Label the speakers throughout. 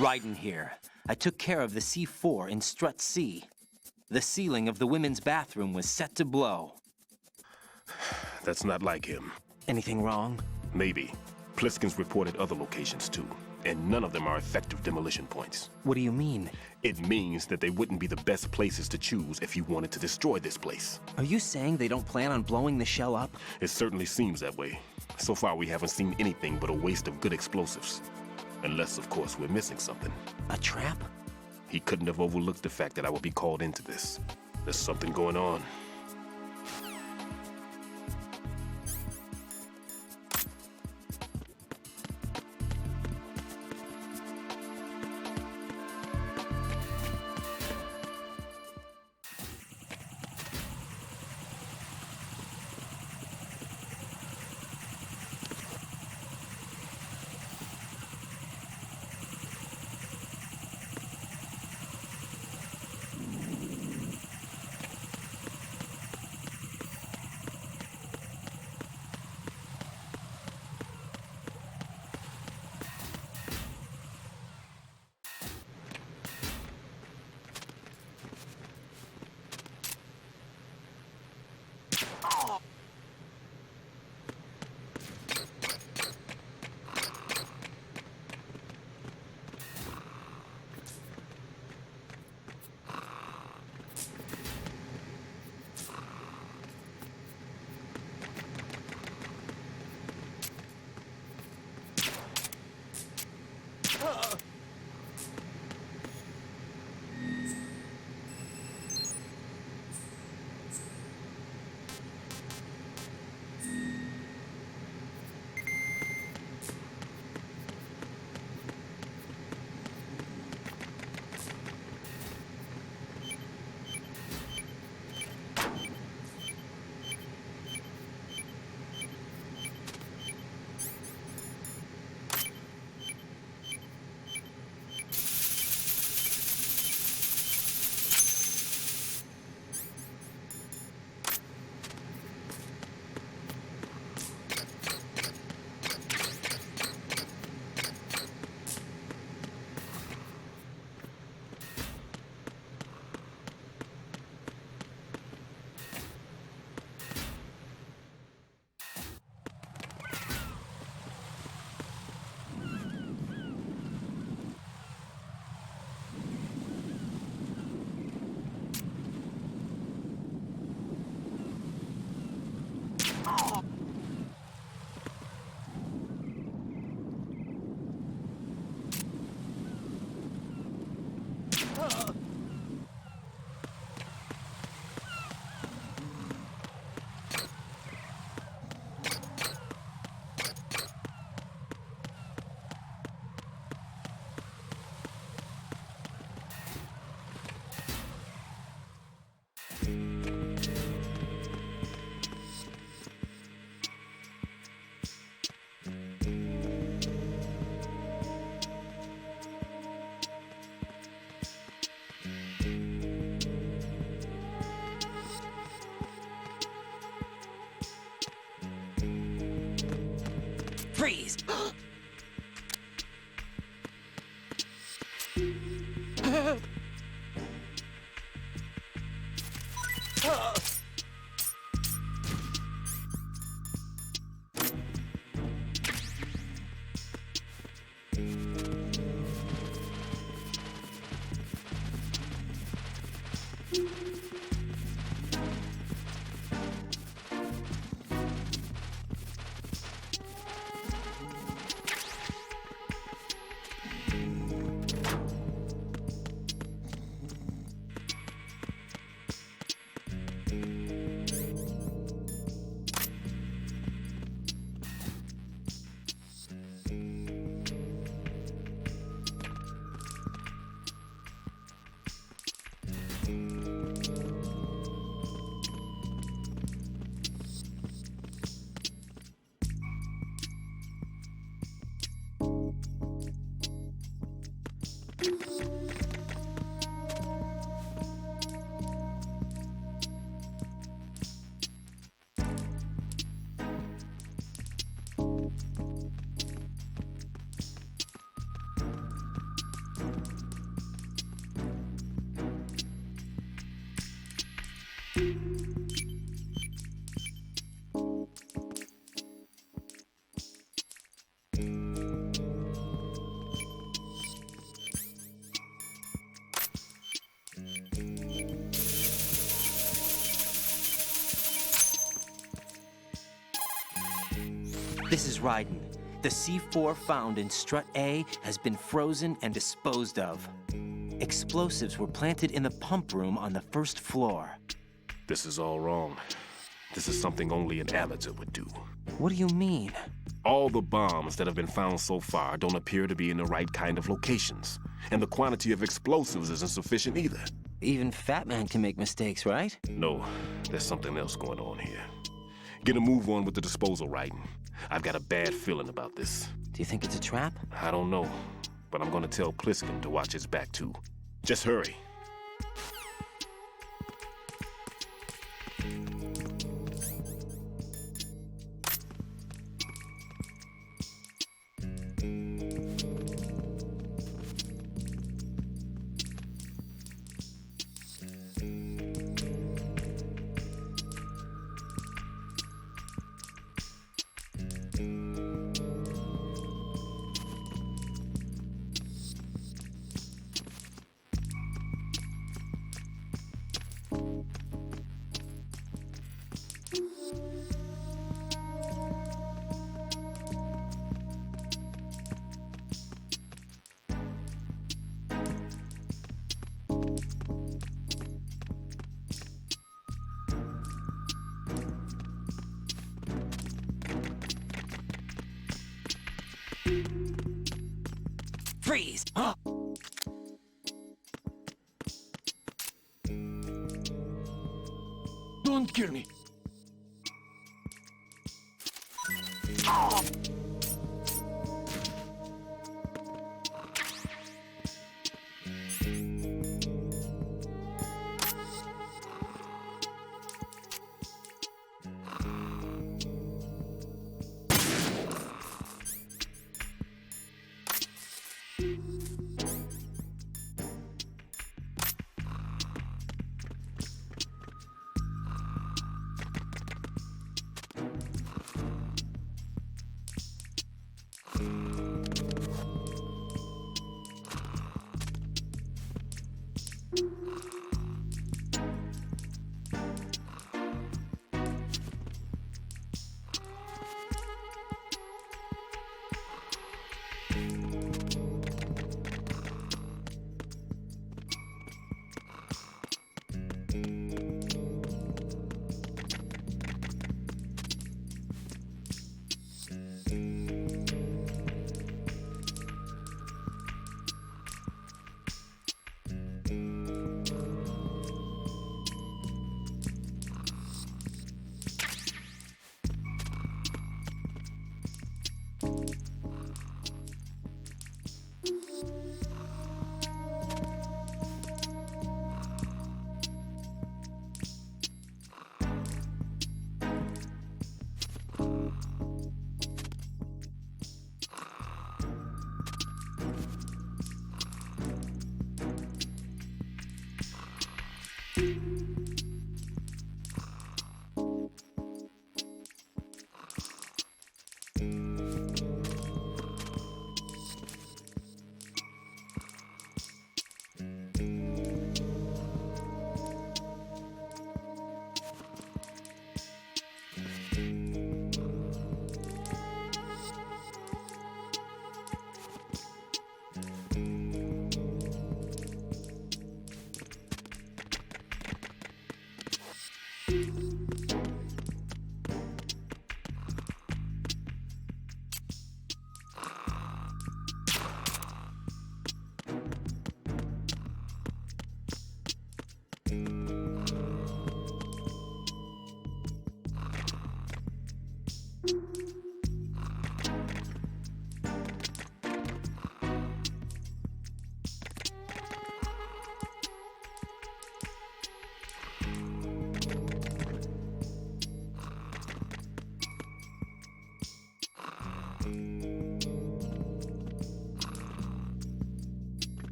Speaker 1: Raiden here. I took care of the C4 in Strut C. The ceiling of the women's bathroom was set to blow.
Speaker 2: That's not like him.
Speaker 1: Anything wrong?
Speaker 2: Maybe. Pliskin's reported other locations too, and none of them are effective demolition points.
Speaker 1: What do you mean?
Speaker 2: It means that they wouldn't be the best places to choose if you wanted to destroy this place.
Speaker 1: Are you saying they don't plan on blowing the shell up?
Speaker 2: It certainly seems that way. So far, we haven't seen anything but a waste of good explosives. Unless, of course, we're missing something.
Speaker 1: A trap?
Speaker 2: He couldn't have overlooked the fact that I would be called into this. There's something going on.
Speaker 1: Freeze! This is Raiden. The C4 found in strut A has been frozen and disposed of. Explosives were planted in the pump room on the first floor.
Speaker 2: This is all wrong. This is something only an amateur would do.
Speaker 1: What do you mean?
Speaker 2: All the bombs that have been found so far don't appear to be in the right kind of locations. And the quantity of explosives isn't sufficient either.
Speaker 1: Even Fat Man can make mistakes, right?
Speaker 2: No, there's something else going on here. Get a move on with the disposal, Raiden. I've got a bad feeling about this.
Speaker 1: Do you think it's a trap?
Speaker 2: I don't know, but I'm gonna tell Pliskin to watch his back too. Just hurry.
Speaker 1: Freeze!
Speaker 3: Don't kill me.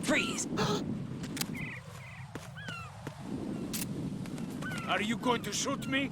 Speaker 1: Freeze!
Speaker 3: Are you going to shoot me?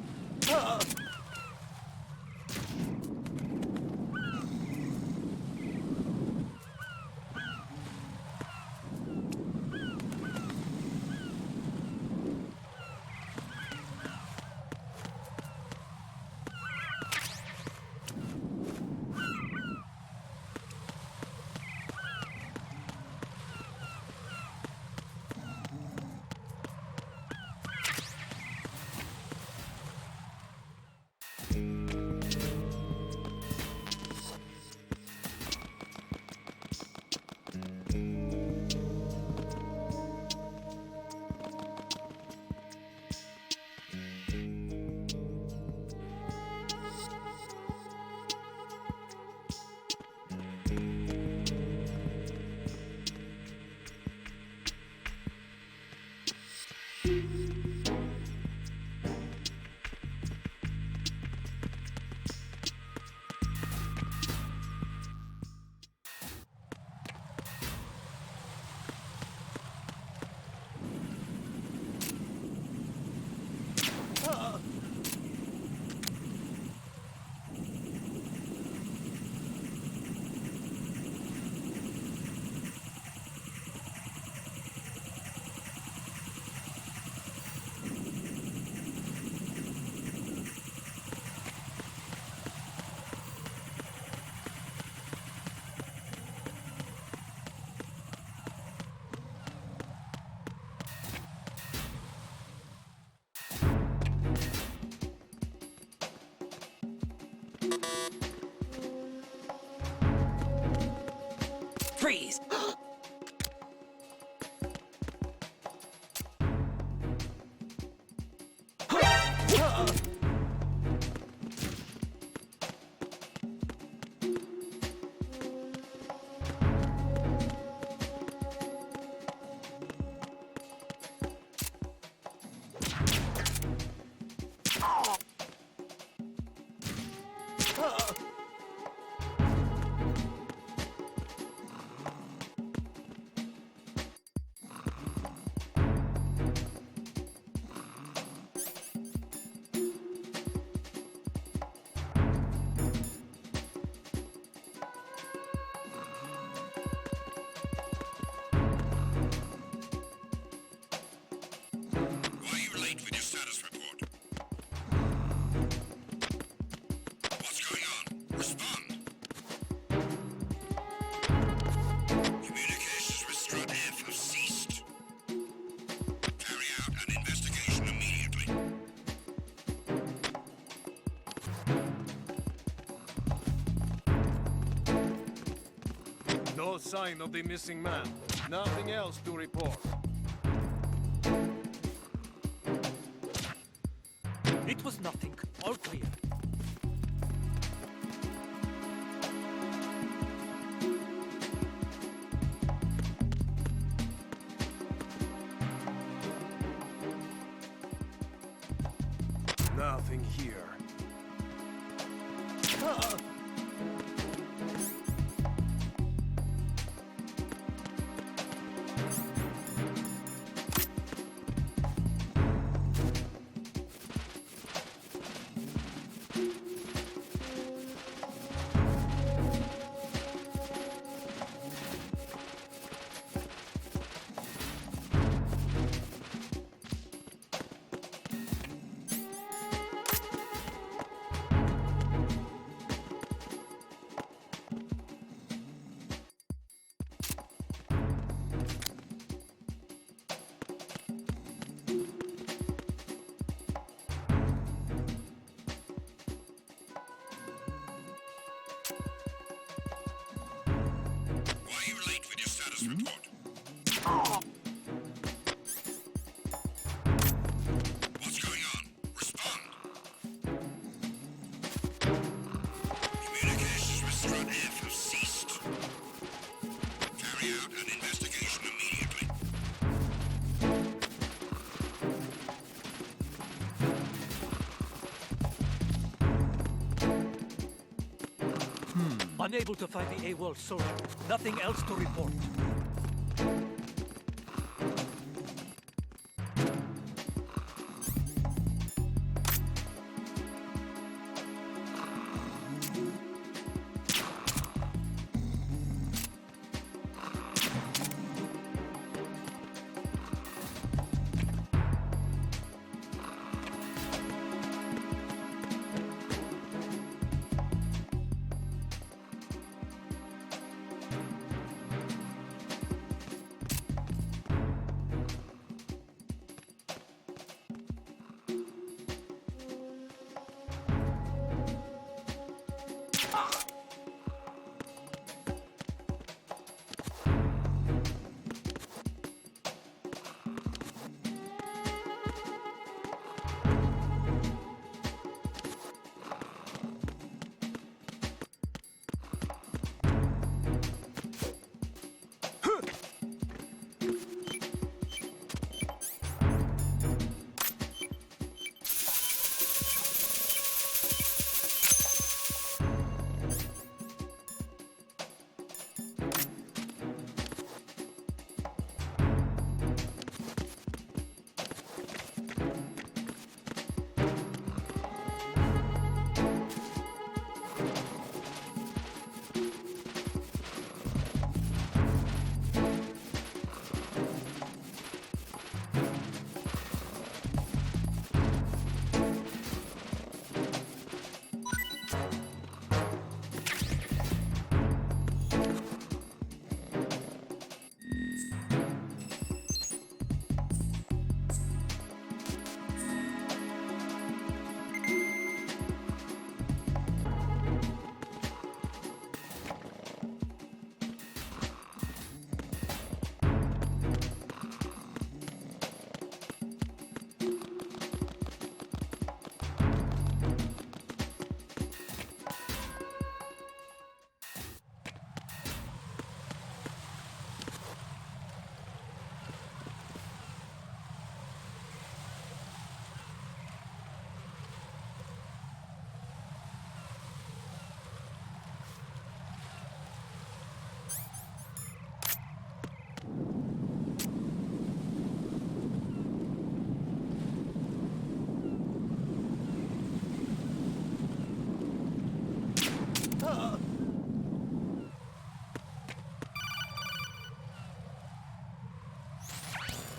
Speaker 1: Freeze!
Speaker 4: Why are you late with your status report? What's going on? Respond. Communications with Strut F have ceased. Carry out an investigation immediately.
Speaker 3: No sign of the missing man. Nothing else to report.
Speaker 5: It was nothing. All clear.
Speaker 3: Nothing here.
Speaker 4: Why are you late with your status report? What's going on? Respond. Communications with Strut F have ceased. Carry out an investigation immediately.
Speaker 5: Unable to find the AWOL soldier. Nothing else to report.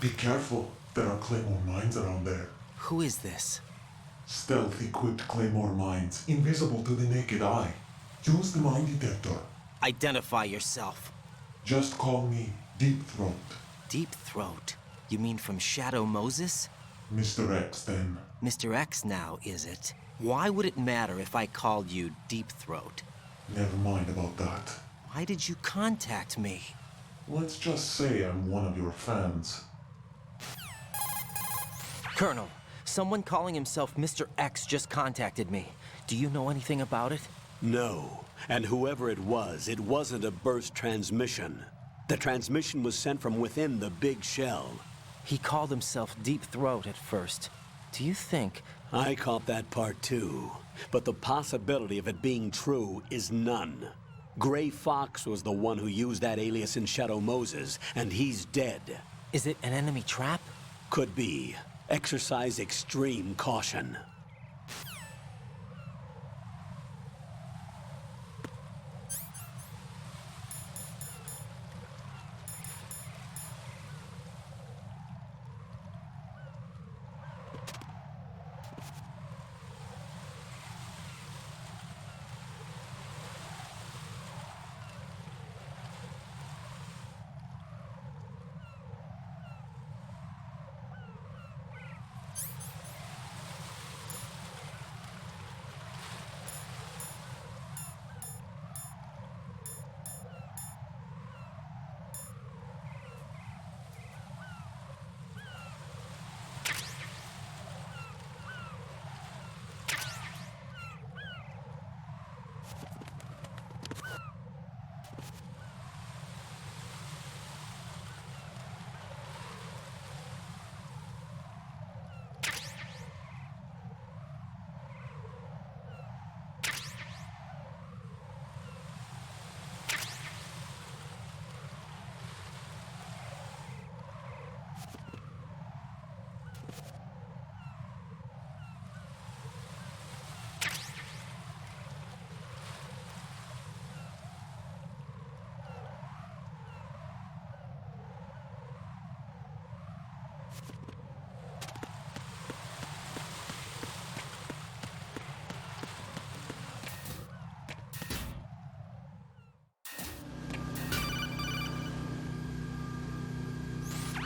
Speaker 6: Be careful. There are claymore mines around there.
Speaker 1: Who is this?
Speaker 6: Stealth-equipped claymore mines, invisible to the naked eye. Use the mine detector.
Speaker 1: Identify yourself.
Speaker 6: Just call me Deep Throat.
Speaker 1: Deep Throat? You mean from Shadow Moses?
Speaker 6: Mr. X, then.
Speaker 1: Mr. X now, is it? Why would it matter if I called you Deep Throat?
Speaker 6: Never mind about that.
Speaker 1: Why did you contact me?
Speaker 6: Let's just say I'm one of your fans.
Speaker 1: Colonel, someone calling himself Mr. X just contacted me. Do you know anything about it?
Speaker 7: No. And whoever it wasn't a burst transmission. The transmission was sent from within the big shell.
Speaker 1: He called himself Deep Throat at first. Do you think...
Speaker 7: I caught that part too. But the possibility of it being true is none. Gray Fox was the one who used that alias in Shadow Moses, and he's dead.
Speaker 1: Is it an enemy trap?
Speaker 7: Could be. Exercise extreme caution.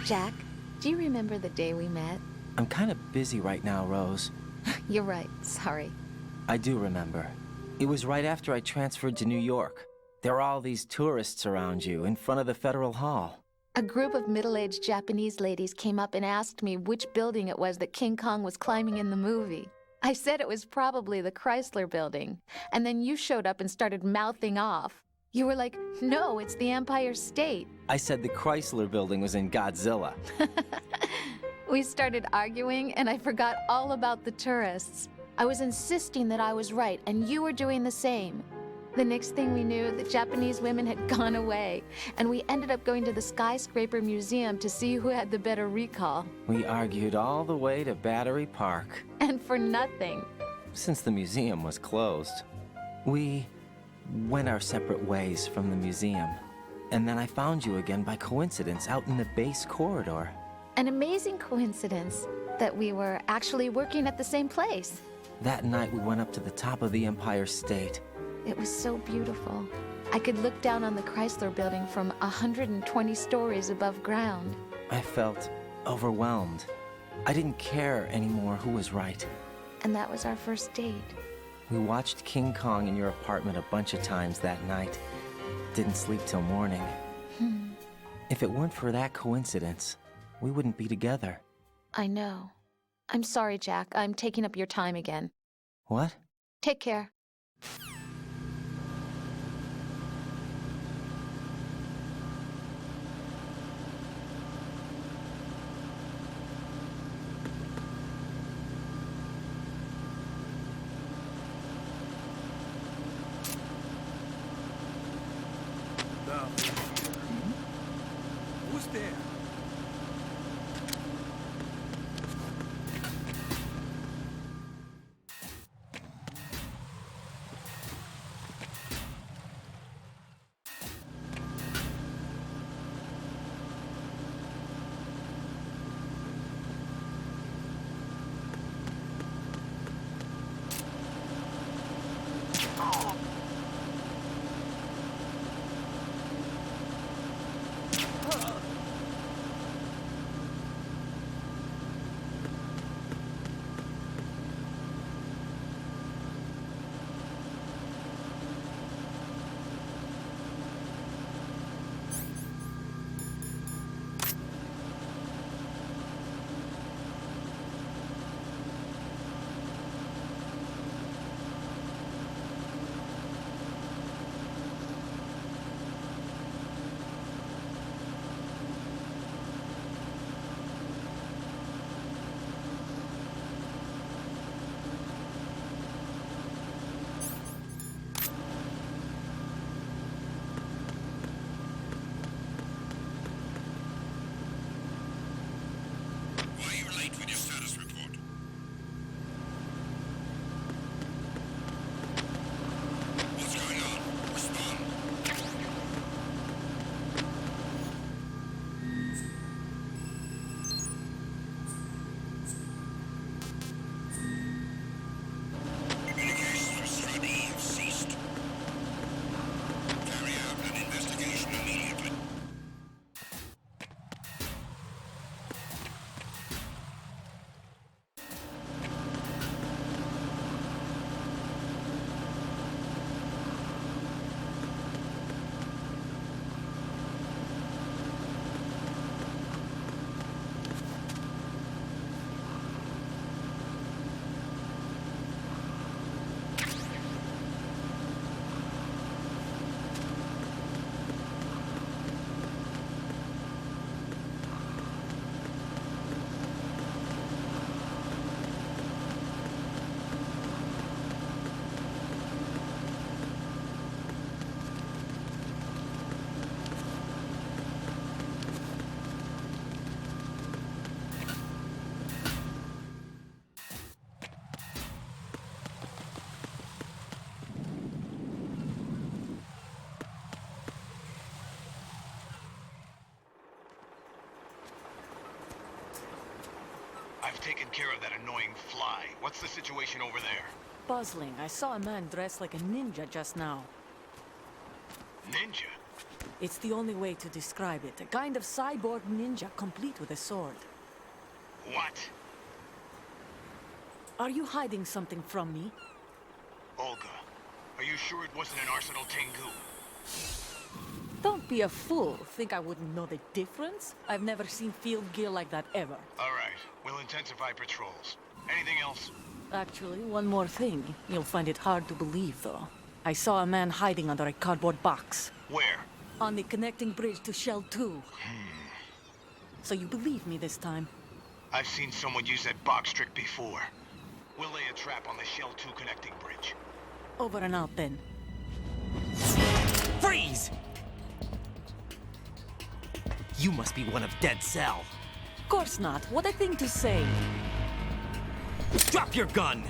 Speaker 8: Jack, do you remember the day we met?
Speaker 1: I'm kind of busy right now, Rose.
Speaker 8: You're right, sorry.
Speaker 1: I do remember. It was right after I transferred to New York. There were all these tourists around you in front of the Federal Hall.
Speaker 8: A group of middle-aged Japanese ladies came up and asked me which building it was that King Kong was climbing in the movie. I said it was probably the Chrysler Building, and then you showed up and started mouthing off. You were like, no, it's the Empire State.
Speaker 1: I said the Chrysler Building was in Godzilla.
Speaker 8: We started arguing, and I forgot all about the tourists. I was insisting that I was right, and you were doing the same. The next thing we knew, the Japanese women had gone away, and we ended up going to the Skyscraper Museum to see who had the better recall.
Speaker 1: We argued all the way to Battery Park.
Speaker 8: And for nothing.
Speaker 1: Since the museum was closed. We went our separate ways from the museum. And then I found you again by coincidence out in the base corridor.
Speaker 8: An amazing coincidence that we were actually working at the same place.
Speaker 1: That night we went up to the top of the Empire State.
Speaker 8: It was so beautiful. I could look down on the Chrysler Building from 120 stories above ground.
Speaker 1: I felt overwhelmed. I didn't care anymore who was right.
Speaker 8: And that was our first date.
Speaker 1: We watched King Kong in your apartment a bunch of times that night. Didn't sleep till morning. If it weren't for that coincidence, we wouldn't be together.
Speaker 8: I know. I'm sorry, Jack. I'm taking up your time again.
Speaker 1: What?
Speaker 8: Take care.
Speaker 5: Who's there?
Speaker 4: I've taken care of that annoying fly. What's the situation over there?
Speaker 9: Puzzling. I saw a man dressed like a ninja just now.
Speaker 4: Ninja?
Speaker 9: It's the only way to describe it. A kind of cyborg ninja, complete with a sword.
Speaker 4: What?
Speaker 9: Are you hiding something from me?
Speaker 4: Olga, are you sure it wasn't an Arsenal Tengu?
Speaker 9: Don't be a fool. Think I wouldn't know the difference? I've never seen field gear like that ever.
Speaker 4: All right, we'll intensify patrols. Anything else?
Speaker 9: Actually, one more thing. You'll find it hard to believe, though. I saw a man hiding under a cardboard box.
Speaker 4: Where?
Speaker 9: On the connecting bridge to Shell 2. So you believe me this time?
Speaker 4: I've seen someone use that box trick before. We'll lay a trap on the Shell 2 connecting bridge.
Speaker 9: Over and out, then.
Speaker 1: Freeze! You must be one of Dead Cell.
Speaker 9: Course not. What a thing to say.
Speaker 1: Drop your gun!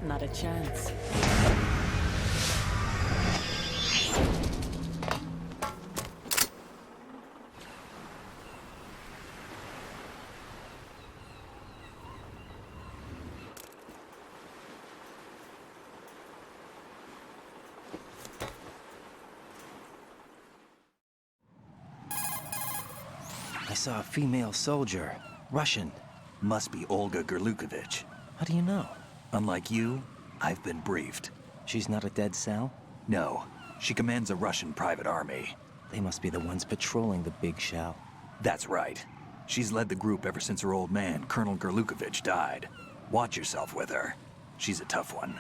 Speaker 9: Not a chance.
Speaker 1: I saw a female soldier. Russian.
Speaker 10: Must be Olga Gerlukovich.
Speaker 1: How do you know?
Speaker 10: Unlike you, I've been briefed.
Speaker 1: She's not a Dead Cell?
Speaker 10: No, she commands a Russian private army.
Speaker 1: They must be the ones patrolling the big shell.
Speaker 10: That's right. She's led the group ever since her old man, Colonel Gerlukovich, died. Watch yourself with her. She's a tough one.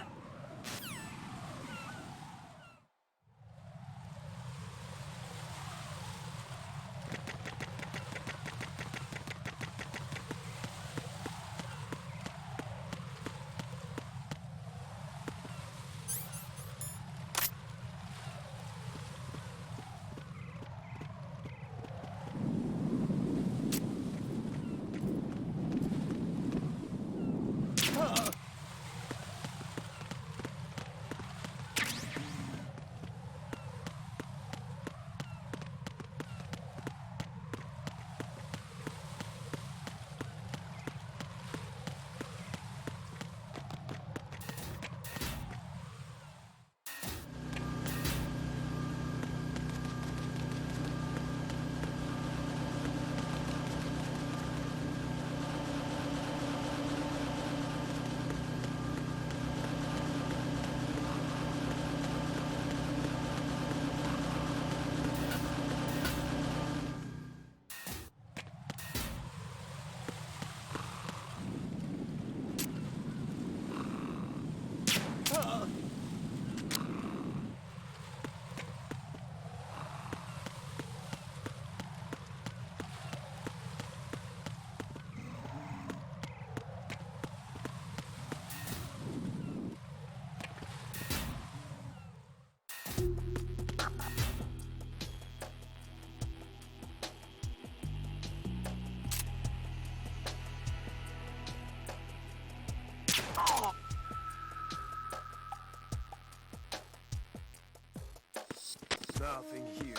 Speaker 3: Nothing here.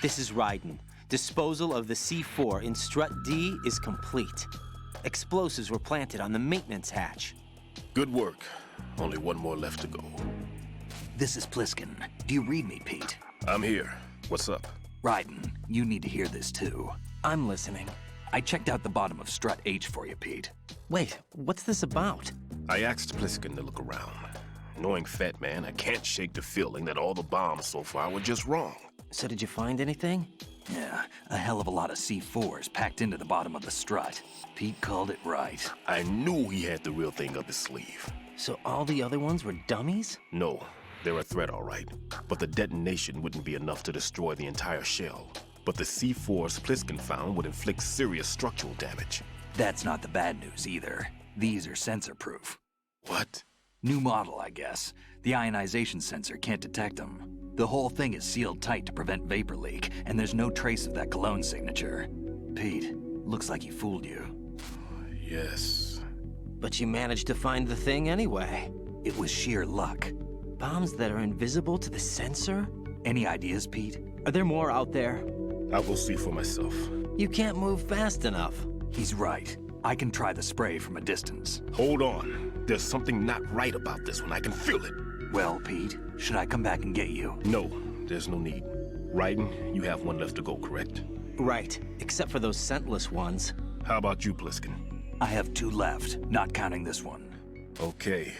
Speaker 1: This is Raiden. Disposal of the C4 in Strut D is complete. Explosives were planted on the maintenance hatch.
Speaker 2: Good work. Only one more left to go.
Speaker 10: This is Pliskin. Do you read me, Pete?
Speaker 2: I'm here. What's up?
Speaker 10: Raiden, you need to hear this too.
Speaker 1: I'm listening.
Speaker 10: I checked out the bottom of Strut H for you, Pete.
Speaker 1: Wait, what's this about?
Speaker 2: I asked Pliskin to look around. Knowing Fat Man, I can't shake the feeling that all the bombs so far were just wrong.
Speaker 1: So did you find anything?
Speaker 10: Yeah, a hell of a lot of C4s packed into the bottom of the strut. Pete called it right.
Speaker 2: I knew he had the real thing up his sleeve.
Speaker 1: So all the other ones were dummies?
Speaker 2: No, they're a threat, all right. But the detonation wouldn't be enough to destroy the entire shell. But the C4s Pliskin found would inflict serious structural damage.
Speaker 10: That's not the bad news either. These are sensor-proof.
Speaker 2: What?
Speaker 10: New model, I guess. The ionization sensor can't detect them. The whole thing is sealed tight to prevent vapor leak, and there's no trace of that cologne signature. Pete, looks like he fooled you.
Speaker 2: Yes.
Speaker 1: But you managed to find the thing anyway.
Speaker 10: It was sheer luck.
Speaker 1: Bombs that are invisible to the sensor?
Speaker 10: Any ideas, Pete?
Speaker 1: Are there more out there?
Speaker 2: I'll go see for myself.
Speaker 1: You can't move fast enough.
Speaker 10: He's right. I can try the spray from a distance.
Speaker 2: Hold on. There's something not right about this one. I can feel it.
Speaker 10: Well, Pete, should I come back and get you?
Speaker 2: No, there's no need. Raiden, you have one left to go, correct?
Speaker 1: Right, except for those scentless ones.
Speaker 2: How about you, Pliskin?
Speaker 10: I have 2 left, not counting this one.
Speaker 2: Okay.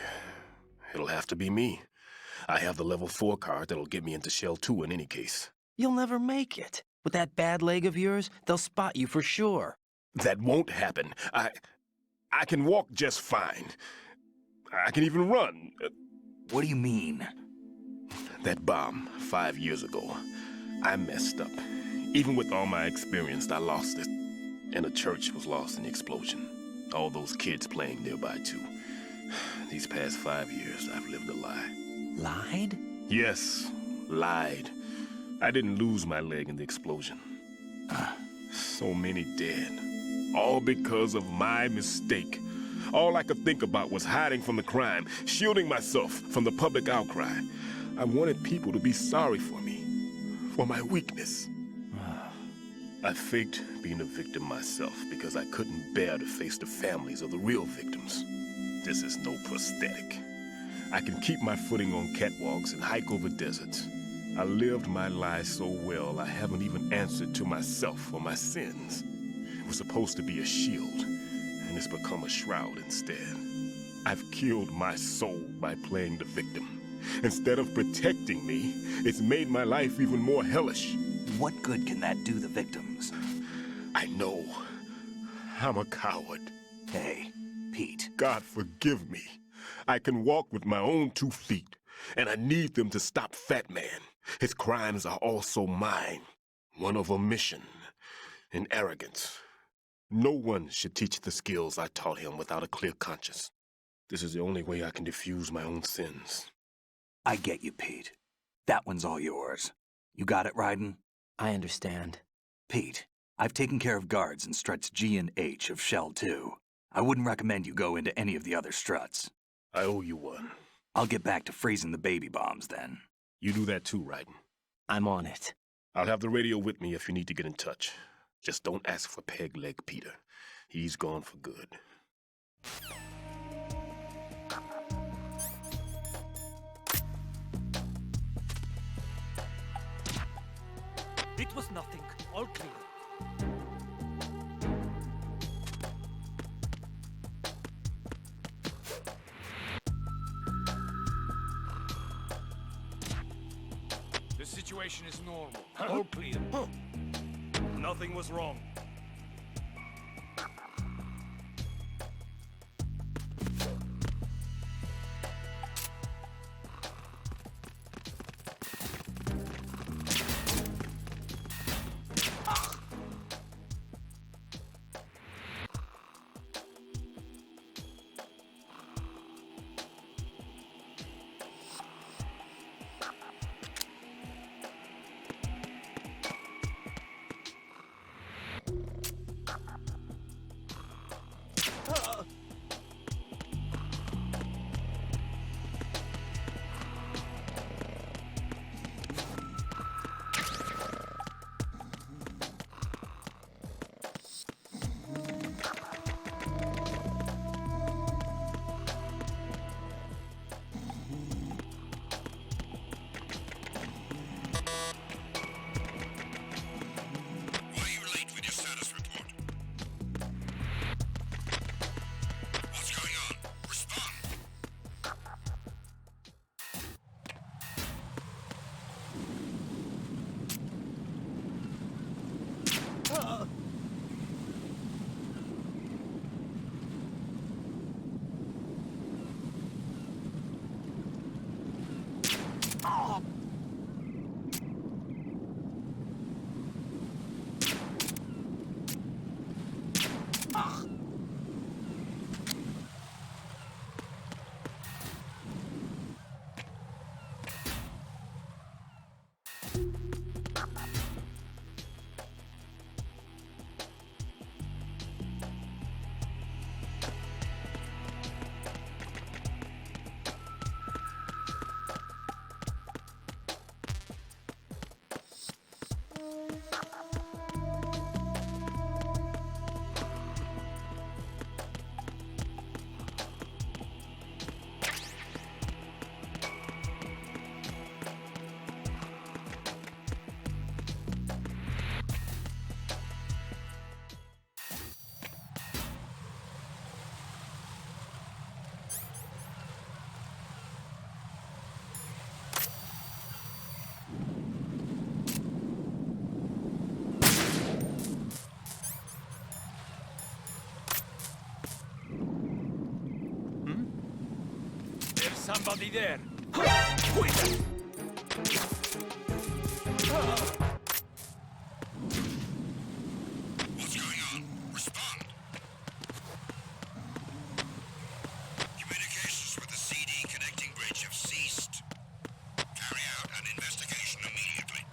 Speaker 2: It'll have to be me. I have the level 4 card that'll get me into Shell 2 in any case.
Speaker 1: You'll never make it. With that bad leg of yours, they'll spot you for sure.
Speaker 2: That won't happen. I can walk just fine. I can even run.
Speaker 10: What do you mean?
Speaker 2: That bomb 5 years ago, I messed up. Even with all my experience, I lost it. And the church was lost in the explosion. All those kids playing nearby, too. These past 5 years, I've lived a lie.
Speaker 1: Lied?
Speaker 2: Yes, lied. I didn't lose my leg in the explosion. So many dead. All because of my mistake. All I could think about was hiding from the crime, shielding myself from the public outcry. I wanted people to be sorry for me, for my weakness. I faked being a victim myself because I couldn't bear to face the families of the real victims. This is no prosthetic. I can keep my footing on catwalks and hike over deserts. I lived my life so well, I haven't even answered to myself for my sins. It was supposed to be a shield, and it's become a shroud instead. I've killed my soul by playing the victim. Instead of protecting me, it's made my life even more hellish.
Speaker 10: What good can that do the victims?
Speaker 2: I know. I'm a coward.
Speaker 10: Hey, Pete.
Speaker 2: God forgive me. I can walk with my own 2 feet, and I need them to stop Fat Man. His crimes are also mine. One of omission and arrogance. No one should teach the skills I taught him without a clear conscience. This is the only way I can diffuse my own sins.
Speaker 10: I get you, Pete. That one's all yours. You got it, Raiden?
Speaker 1: I understand.
Speaker 10: Pete, I've taken care of guards in struts G and H of Shell 2. I wouldn't recommend you go into any of the other struts.
Speaker 2: I owe you one.
Speaker 10: I'll get back to freezing the baby bombs then.
Speaker 2: You do that too, Raiden.
Speaker 1: I'm on it.
Speaker 2: I'll have the radio with me if you need to get in touch. Just don't ask for Peg Leg Peter. He's gone for good.
Speaker 5: It was nothing. All clear.
Speaker 3: The situation is normal. All clear. Nothing was wrong. somebody there. Quick!
Speaker 4: What's going on? Respond. Communications with the CD connecting bridge have ceased. Carry out an investigation immediately.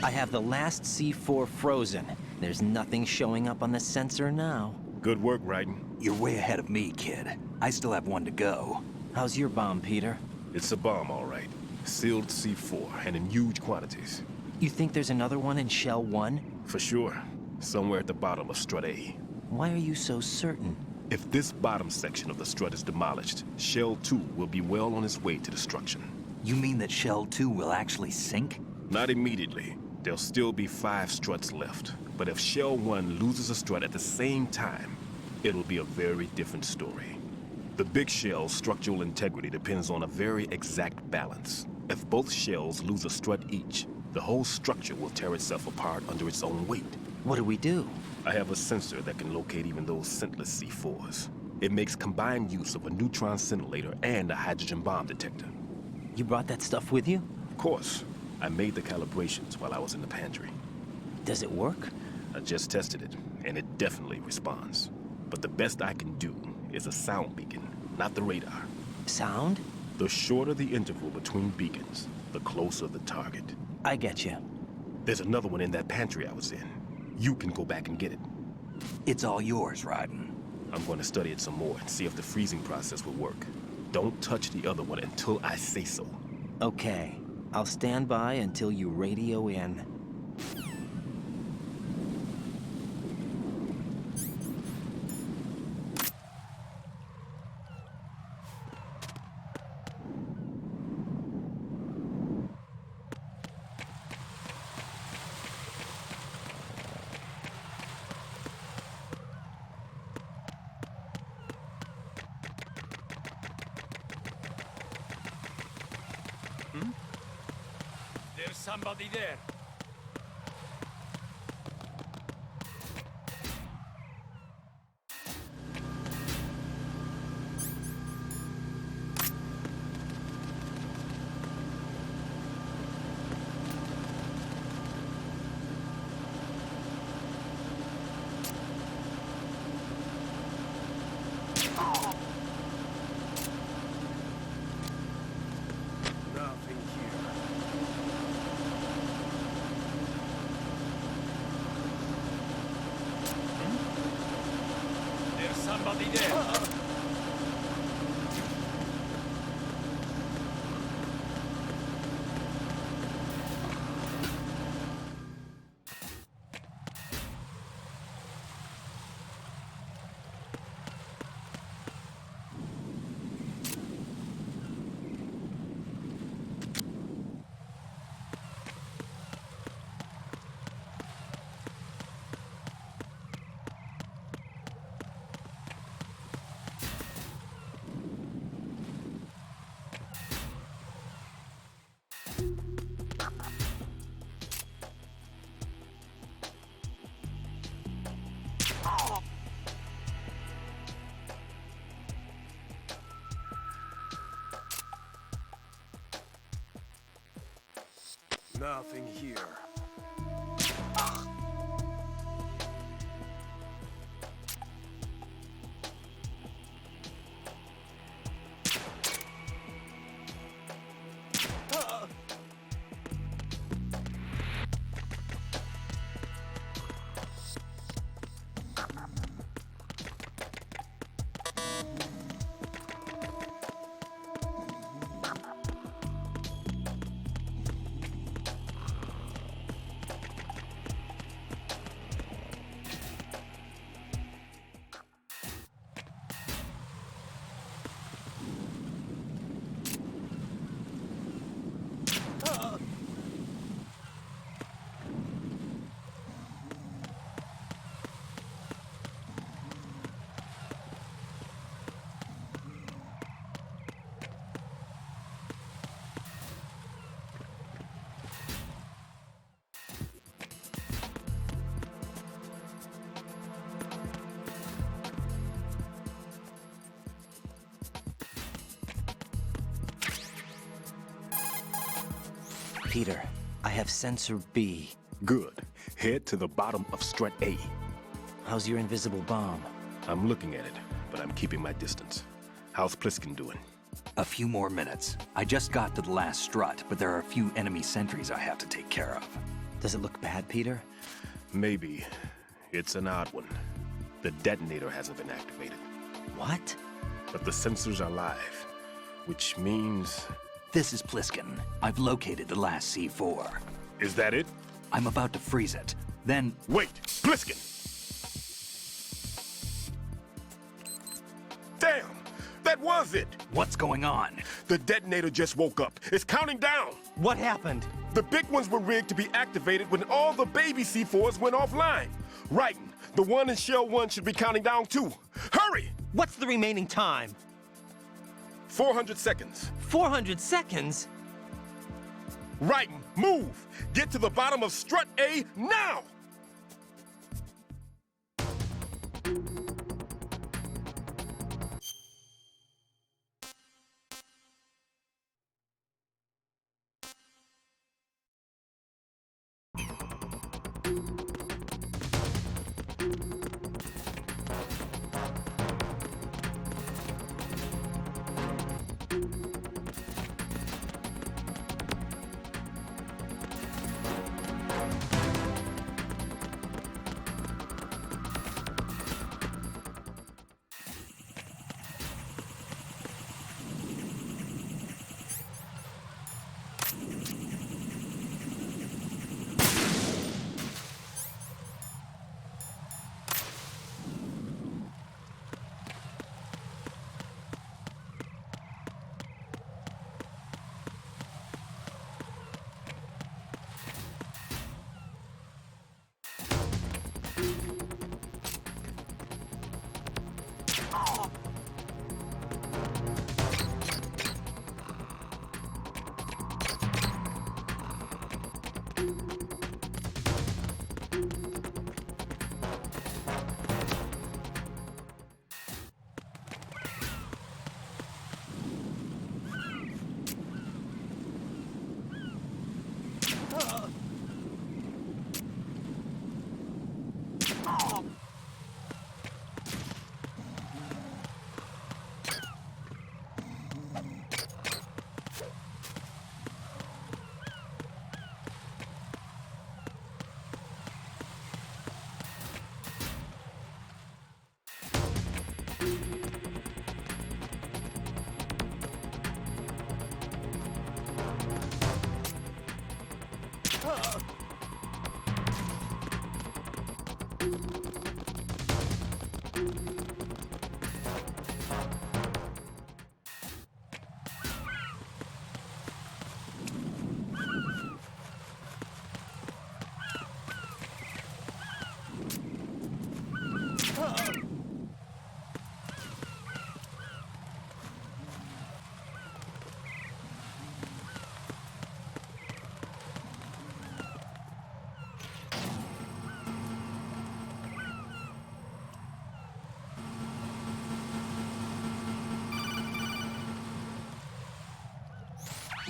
Speaker 1: I have the last C4 frozen. There's nothing showing up on the sensor now.
Speaker 2: Good work, Raiden.
Speaker 10: You're way ahead of me, kid. I still have one to go.
Speaker 1: How's your bomb, Peter?
Speaker 2: It's a bomb, all right. Sealed C4, and in huge quantities.
Speaker 1: You think there's another one in Shell 1?
Speaker 2: For sure. Somewhere at the bottom of Strut A.
Speaker 1: Why are you so certain?
Speaker 2: If this bottom section of the strut is demolished, Shell 2 will be well on its way to destruction.
Speaker 10: You mean that Shell 2 will actually sink?
Speaker 2: Not immediately. There'll still be 5 struts left. But if Shell 1 loses a strut at the same time, it'll be a very different story. The big shell's structural integrity depends on a very exact balance. If both shells lose a strut each, the whole structure will tear itself apart under its own weight.
Speaker 1: What do we do?
Speaker 2: I have a sensor that can locate even those scentless C4s. It makes combined use of a neutron scintillator and a hydrogen bomb detector.
Speaker 1: You brought that stuff with you?
Speaker 2: Of course. I made the calibrations while I was in the pantry.
Speaker 1: Does it work?
Speaker 2: I just tested it, and it definitely responds. But the best I can do is a sound beacon, not the radar.
Speaker 1: Sound?
Speaker 2: The shorter the interval between beacons, the closer the target.
Speaker 1: I get you.
Speaker 2: There's another one in that pantry I was in. You can go back and get it.
Speaker 10: It's all yours, Raiden.
Speaker 2: I'm going to study it some more and see if the freezing process will work. Don't touch the other one until I say so.
Speaker 1: Okay. I'll stand by until you radio in.
Speaker 3: There's somebody there. Nothing here. There's somebody there. Nothing here.
Speaker 1: Peter, I have sensor B.
Speaker 2: Good. Head to the bottom of Strut A.
Speaker 1: How's your invisible bomb?
Speaker 2: I'm looking at it, but I'm keeping my distance. How's Pliskin doing?
Speaker 10: A few more minutes. I just got to the last strut, but there are a few enemy sentries I have to take care of.
Speaker 1: Does it look bad, Peter?
Speaker 2: Maybe. It's an odd one. The detonator hasn't been activated.
Speaker 1: What?
Speaker 2: But the sensors are live, which means...
Speaker 10: This is Pliskin. I've located the last C4.
Speaker 2: Is that it?
Speaker 10: I'm about to freeze it. Then...
Speaker 2: Wait! Pliskin! Damn! That was it!
Speaker 10: What's going on?
Speaker 2: The detonator just woke up. It's counting down!
Speaker 1: What happened?
Speaker 2: The big ones were rigged to be activated when all the baby C4s went offline. Writing, the one in Shell 1 should be counting down too. Hurry!
Speaker 1: What's the remaining time?
Speaker 2: 400 seconds.
Speaker 1: 400 seconds?
Speaker 2: Writing, move! Get to the bottom of strut A now!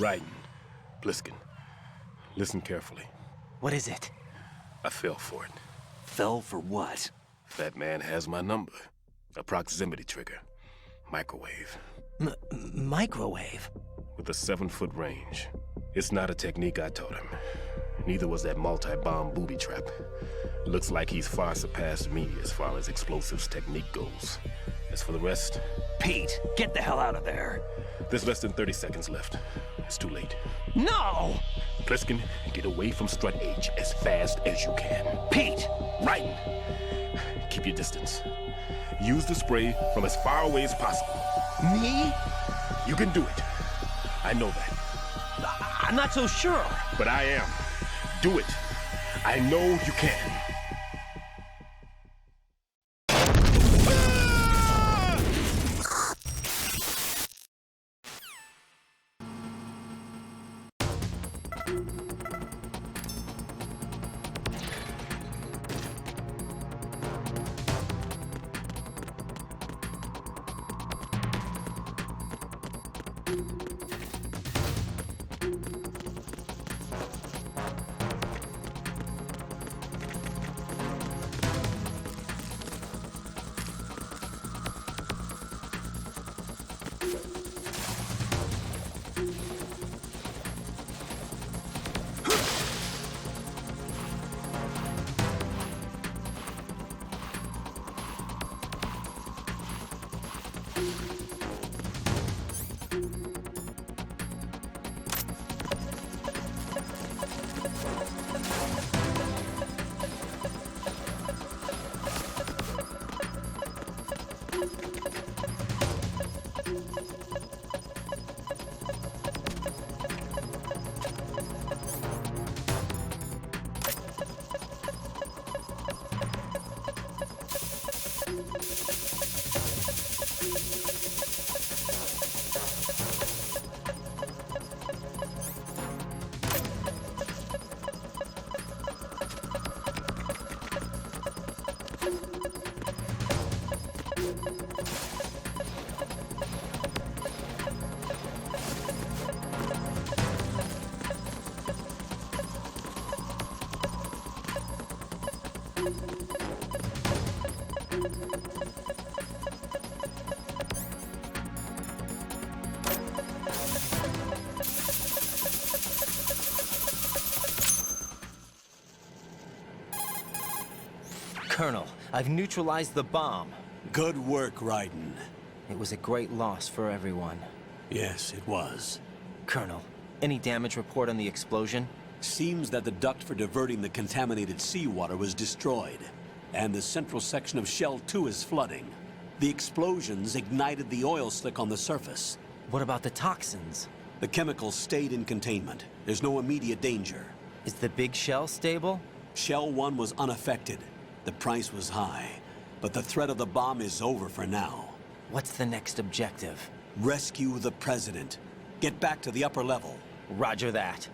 Speaker 2: Writing. Pliskin. Listen carefully.
Speaker 1: What is it?
Speaker 2: I fell for it.
Speaker 10: Fell for what?
Speaker 2: That man has my number. A proximity trigger. Microwave.
Speaker 1: Microwave?
Speaker 2: With a 7-foot range. It's not a technique I taught him. Neither was that multi-bomb booby trap. Looks like he's far surpassed me as far as explosives technique goes. As for the rest...
Speaker 10: Pete, get the hell out of there.
Speaker 2: There's less than 30 seconds left. It's too late.
Speaker 1: No!
Speaker 2: Pliskin, get away from Strut H as fast as you can.
Speaker 10: Pete!
Speaker 2: Right! Keep your distance. Use the spray from as far away as possible.
Speaker 1: Me?
Speaker 2: You can do it. I know that.
Speaker 1: I'm not so sure.
Speaker 2: But I am. Do it. I know you can.
Speaker 1: Colonel, I've neutralized the bomb.
Speaker 7: Good work, Raiden.
Speaker 1: It was a great loss for everyone.
Speaker 7: Yes, it was.
Speaker 1: Colonel, any damage report on the explosion?
Speaker 7: Seems that the duct for diverting the contaminated seawater was destroyed, and the central section of Shell 2 is flooding. The explosions ignited the oil slick on the surface.
Speaker 1: What about the toxins?
Speaker 7: The chemicals stayed in containment. There's no immediate danger.
Speaker 1: Is the big shell stable?
Speaker 7: Shell 1 was unaffected. The price was high, but the threat of the bomb is over for now.
Speaker 1: What's the next objective?
Speaker 7: Rescue the President. Get back to the upper level.
Speaker 1: Roger that.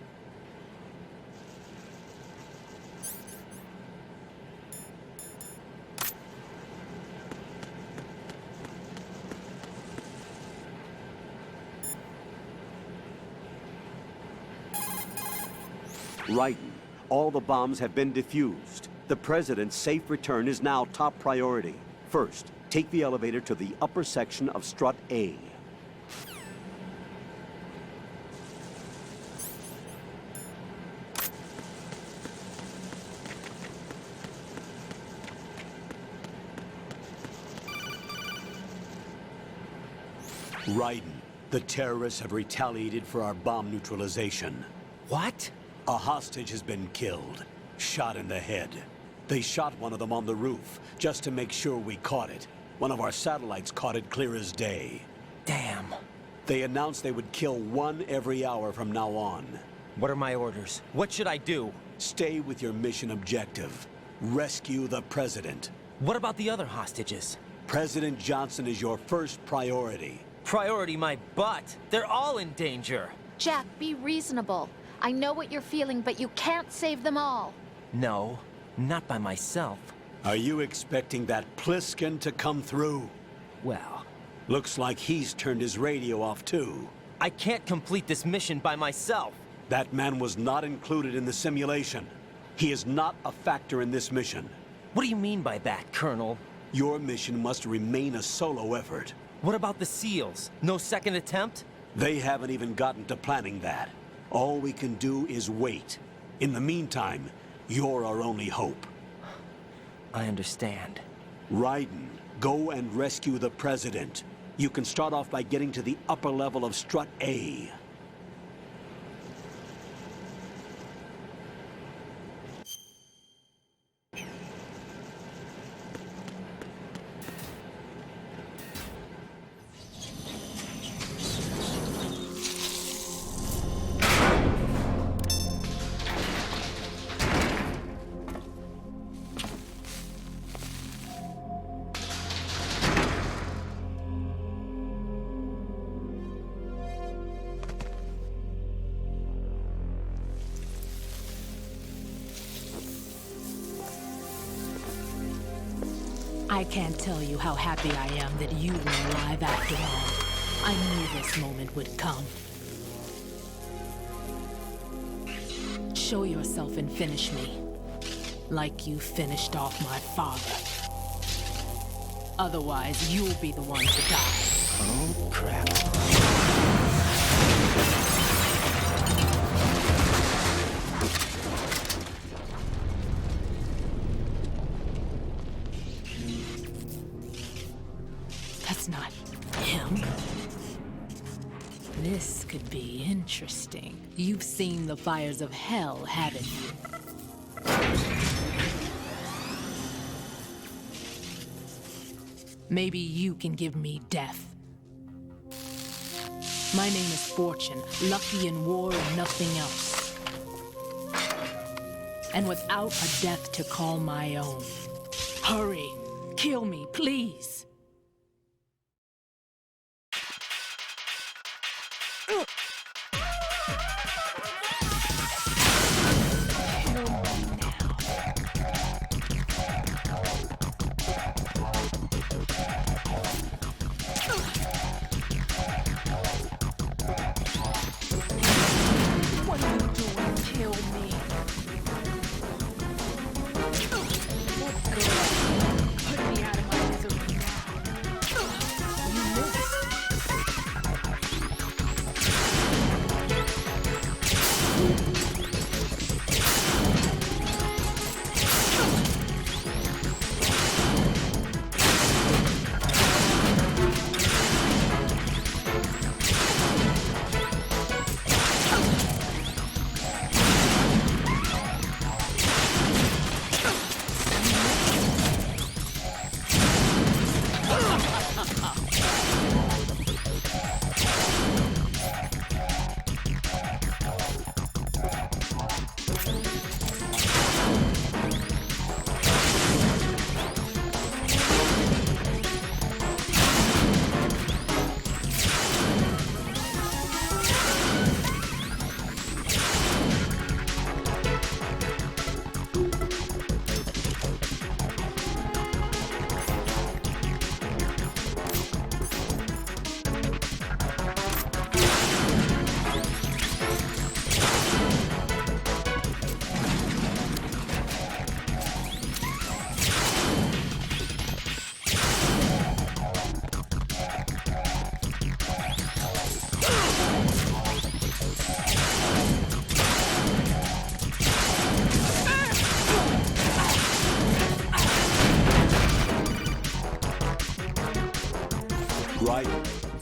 Speaker 11: Raiden, all the bombs have been defused. The President's safe return is now top priority. First, take the elevator to the upper section of Strut A.
Speaker 7: Raiden, the terrorists have retaliated for our bomb neutralization.
Speaker 1: What?
Speaker 7: A hostage has been killed, shot in the head. They shot one of them on the roof, just to make sure we caught it. One of our satellites caught it clear as day.
Speaker 1: Damn.
Speaker 7: They announced they would kill one every hour from now on.
Speaker 1: What are my orders? What should I do?
Speaker 7: Stay with your mission objective. Rescue the President.
Speaker 1: What about the other hostages?
Speaker 7: President Johnson is your first priority.
Speaker 1: Priority my butt. They're all in danger.
Speaker 8: Jack, be reasonable. I know what you're feeling, but you can't save them all.
Speaker 1: No, not by myself.
Speaker 7: Are you expecting that Pliskin to come through?
Speaker 1: Well,
Speaker 7: looks like he's turned his radio off too.
Speaker 1: I can't complete this mission by myself.
Speaker 7: That man was not included in the simulation. He is not a factor in this mission.
Speaker 1: What do you mean by that, Colonel?
Speaker 7: Your mission must remain a solo effort.
Speaker 1: What about the SEALs? No second attempt?
Speaker 7: They haven't even gotten to planning that. All we can do is wait. In the meantime, you're our only hope.
Speaker 1: I understand.
Speaker 7: Raiden, go and rescue the President. You can start off by getting to the upper level of Strut A.
Speaker 9: I can't tell you how happy I am that you were alive after all. I knew this moment would come. Show yourself and finish me. Like you finished off my father. Otherwise, you'll be the one to die.
Speaker 1: Oh, crap.
Speaker 9: That's not him. This could be interesting. You've seen the fires of hell, haven't you? Maybe you can give me death. My name is Fortune, lucky in war and nothing else. And without a death to call my own. Hurry, kill me, please. What are you doing? Kill me.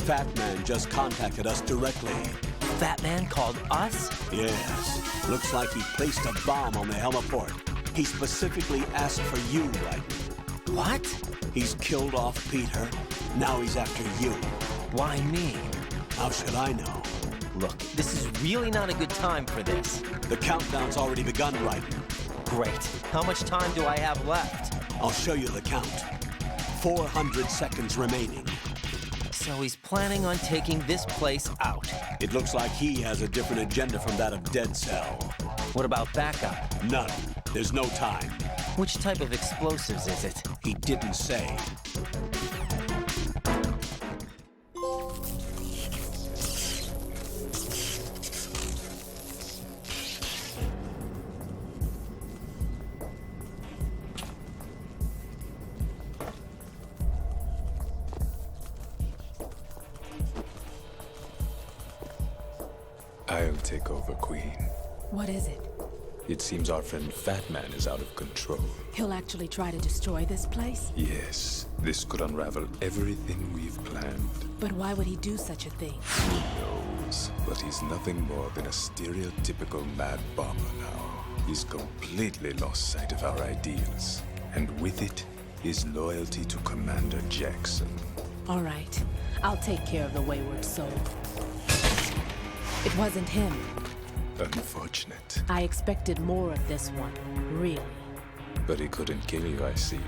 Speaker 7: Fat Man just contacted us directly.
Speaker 1: Fat Man called us?
Speaker 7: Yes. Looks like he placed a bomb on the heliport. He specifically asked for you, Raiden.
Speaker 1: What?
Speaker 7: He's killed off Peter. Now he's after you.
Speaker 1: Why me?
Speaker 7: How should I know?
Speaker 1: Look, this is really not a good time for this.
Speaker 7: The countdown's already begun, Raiden.
Speaker 1: Great. How much time do I have left?
Speaker 7: I'll show you the count. 400 seconds remaining.
Speaker 1: So he's planning on taking this place out.
Speaker 7: It looks like he has a different agenda from that of Dead Cell.
Speaker 1: What about backup?
Speaker 7: None. There's no time.
Speaker 1: Which type of explosives is it?
Speaker 7: He didn't say.
Speaker 12: I'll take over, Queen.
Speaker 9: What is it?
Speaker 12: It seems our friend Fat Man is out of control.
Speaker 9: He'll actually try to destroy this place?
Speaker 12: Yes, this could unravel everything we've planned.
Speaker 9: But why would he do such a thing?
Speaker 12: Who knows? But he's nothing more than a stereotypical mad bomber now. He's completely lost sight of our ideals. And with it, his loyalty to Commander Jackson.
Speaker 9: All right. I'll take care of the wayward soul. It wasn't him.
Speaker 12: Unfortunate.
Speaker 9: I expected more of this one, really.
Speaker 12: But he couldn't kill you, I see.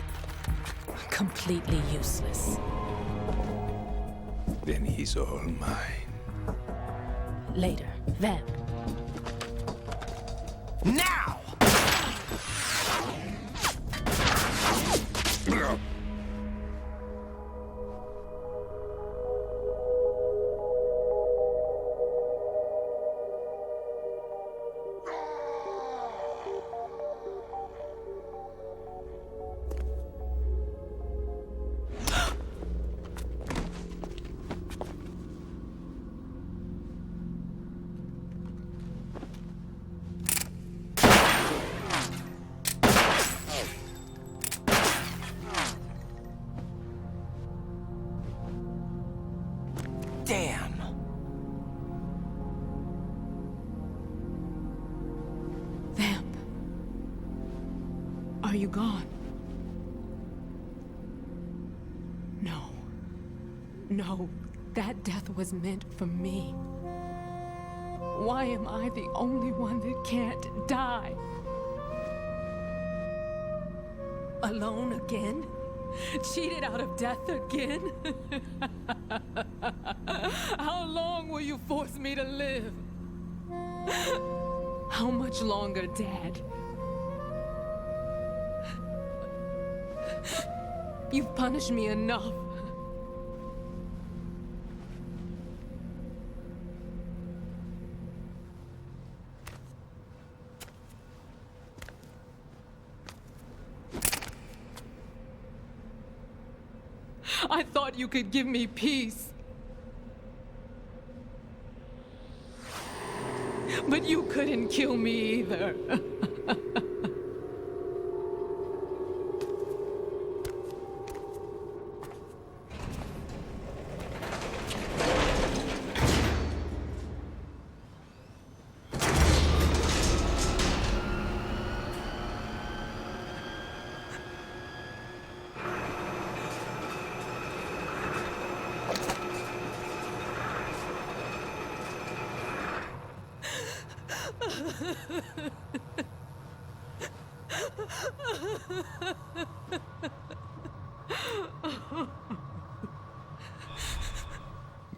Speaker 9: Completely useless.
Speaker 12: Then he's all mine.
Speaker 9: Later. Then.
Speaker 1: Now! Damn.
Speaker 9: Vamp. Are you gone? No. No. That death was meant for me. Why am I the only one that can't die? Alone again? Cheated out of death again? How long will you force me to live? How much longer, Dad? You've punished me enough. I thought you could give me peace. But you couldn't kill me either.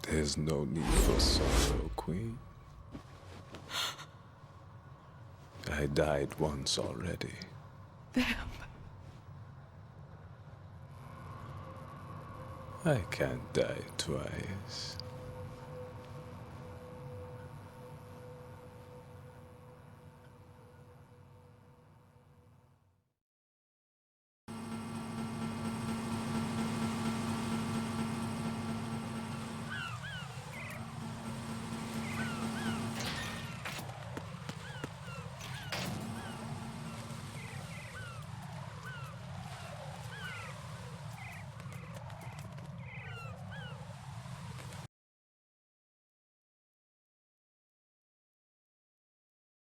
Speaker 12: There's no need for sorrow, Queen. I died once already.
Speaker 9: Vamp.
Speaker 12: I can't die twice.